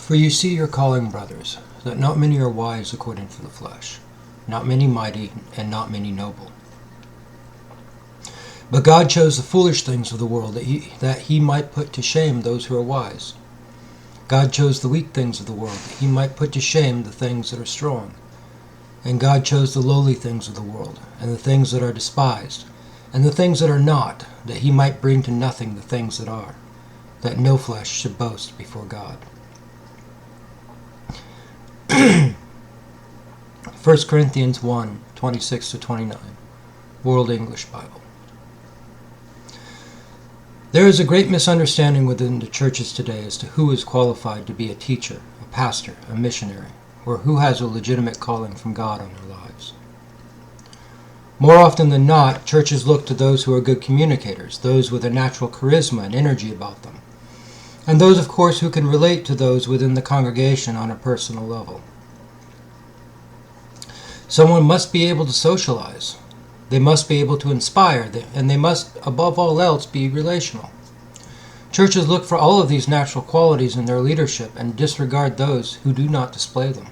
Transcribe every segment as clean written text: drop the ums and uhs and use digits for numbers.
For you see your calling, brothers, that not many are wise according to the flesh, not many mighty, and not many noble. But God chose the foolish things of the world that he might put to shame those who are wise. God chose the weak things of the world that he might put to shame the things that are strong. And God chose the lowly things of the world, and the things that are despised, and the things that are not, that he might bring to nothing the things that are, that no flesh should boast before God. 1 Corinthians 1, 26-29, World English Bible. There is a great misunderstanding within the churches today as to who is qualified to be a teacher, a pastor, a missionary, or who has a legitimate calling from God on their lives. More often than not, churches look to those who are good communicators, those with a natural charisma and energy about them, and those, of course, who can relate to those within the congregation on a personal level. Someone must be able to socialize. They must be able to inspire, and they must, above all else, be relational. Churches look for all of these natural qualities in their leadership and disregard those who do not display them.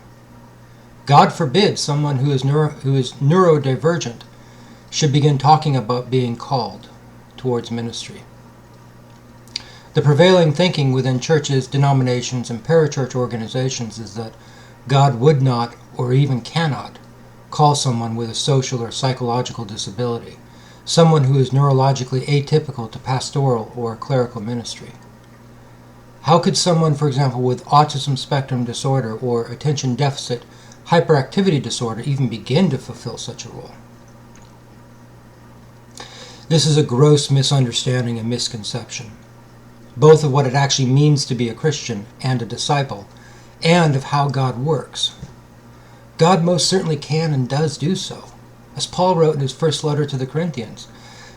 God forbid someone who is neurodivergent should begin talking about being called towards ministry. The prevailing thinking within churches, denominations, and parachurch organizations is that God would not, or even cannot, call someone with a social or psychological disability, someone who is neurologically atypical to pastoral or clerical ministry. How could someone, for example, with Autism Spectrum Disorder or Attention Deficit Hyperactivity Disorder even begin to fulfill such a role? This is a gross misunderstanding and misconception, both of what it actually means to be a Christian and a disciple, and of how God works. God most certainly can and does do so. As Paul wrote in his first letter to the Corinthians,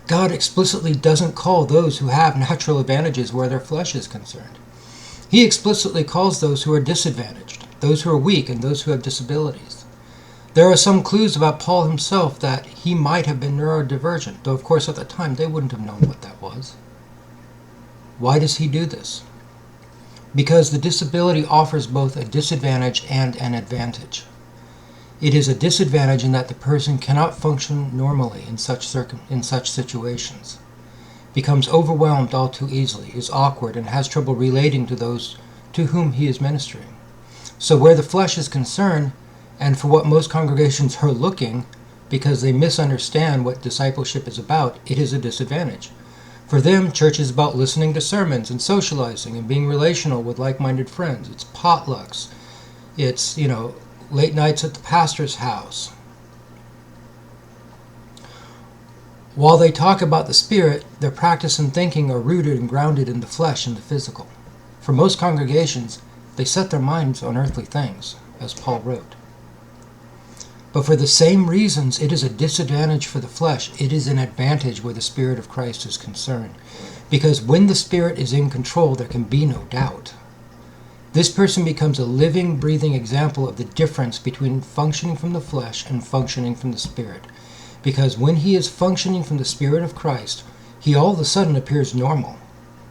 God explicitly doesn't call those who have natural advantages where their flesh is concerned. He explicitly calls those who are disadvantaged, those who are weak, and those who have disabilities. There are some clues about Paul himself that he might have been neurodivergent, though of course at the time they wouldn't have known what that was. Why does he do this? Because the disability offers both a disadvantage and an advantage. It is a disadvantage in that the person cannot function normally in such situations, becomes overwhelmed all too easily, is awkward, and has trouble relating to those to whom he is ministering. So where the flesh is concerned, and for what most congregations are looking, because they misunderstand what discipleship is about, it is a disadvantage. For them, church is about listening to sermons and socializing and being relational with like-minded friends. It's potlucks. It's, late nights at the pastor's house. While they talk about the Spirit, their practice and thinking are rooted and grounded in the flesh and the physical. For most congregations, they set their minds on earthly things, as Paul wrote. But for the same reasons it is a disadvantage for the flesh, it is an advantage where the Spirit of Christ is concerned. Because when the Spirit is in control, there can be no doubt. This person becomes a living, breathing example of the difference between functioning from the flesh and functioning from the Spirit. Because when he is functioning from the Spirit of Christ, he all of a sudden appears normal,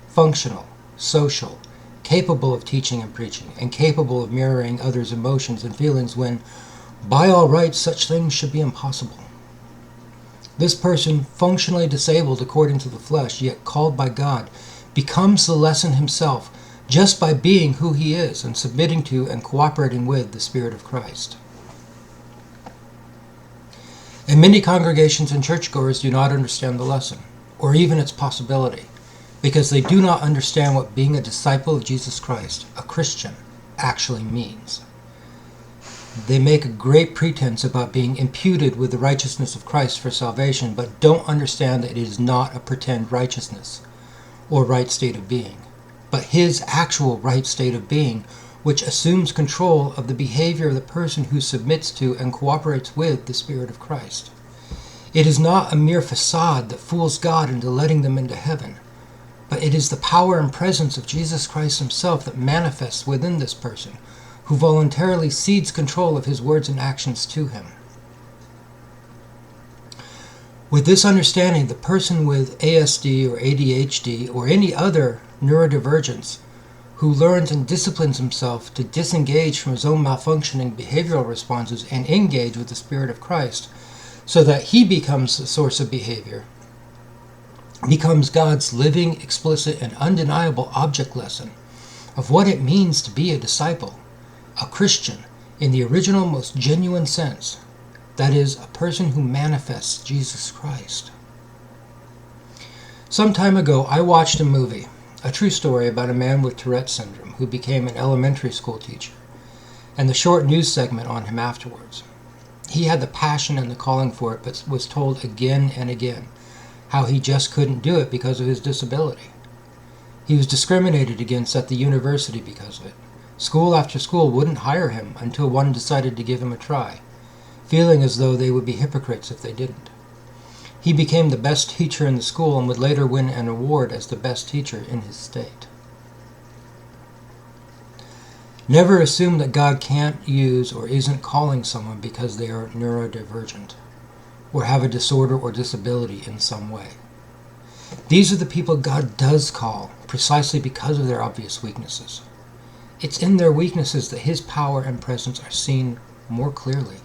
functional, social, capable of teaching and preaching, and capable of mirroring others' emotions and feelings when, by all rights, such things should be impossible. This person, functionally disabled according to the flesh, yet called by God, becomes the lesson himself, just by being who he is and submitting to and cooperating with the Spirit of Christ. And many congregations and churchgoers do not understand the lesson, or even its possibility, because they do not understand what being a disciple of Jesus Christ, a Christian, actually means. They make a great pretense about being imputed with the righteousness of Christ for salvation, but don't understand that it is not a pretend righteousness or right state of being, but his actual right state of being, which assumes control of the behavior of the person who submits to and cooperates with the Spirit of Christ. It is not a mere facade that fools God into letting them into heaven, but it is the power and presence of Jesus Christ himself that manifests within this person, who voluntarily cedes control of his words and actions to him. With this understanding, the person with ASD or ADHD or any other neurodivergence who learns and disciplines himself to disengage from his own malfunctioning behavioral responses and engage with the Spirit of Christ, so that he becomes the source of behavior, becomes God's living, explicit, and undeniable object lesson of what it means to be a disciple, a Christian, in the original, most genuine sense, that is, a person who manifests Jesus Christ. Some time ago, I watched a movie, a true story about a man with Tourette syndrome who became an elementary school teacher, and the short news segment on him afterwards. He had the passion and the calling for it, but was told again and again how he just couldn't do it because of his disability. He was discriminated against at the university because of it. School after school wouldn't hire him until one decided to give him a try, feeling as though they would be hypocrites if they didn't. He became the best teacher in the school and would later win an award as the best teacher in his state. Never assume that God can't use or isn't calling someone because they are neurodivergent or have a disorder or disability in some way. These are the people God does call precisely because of their obvious weaknesses. It's in their weaknesses that His power and presence are seen more clearly.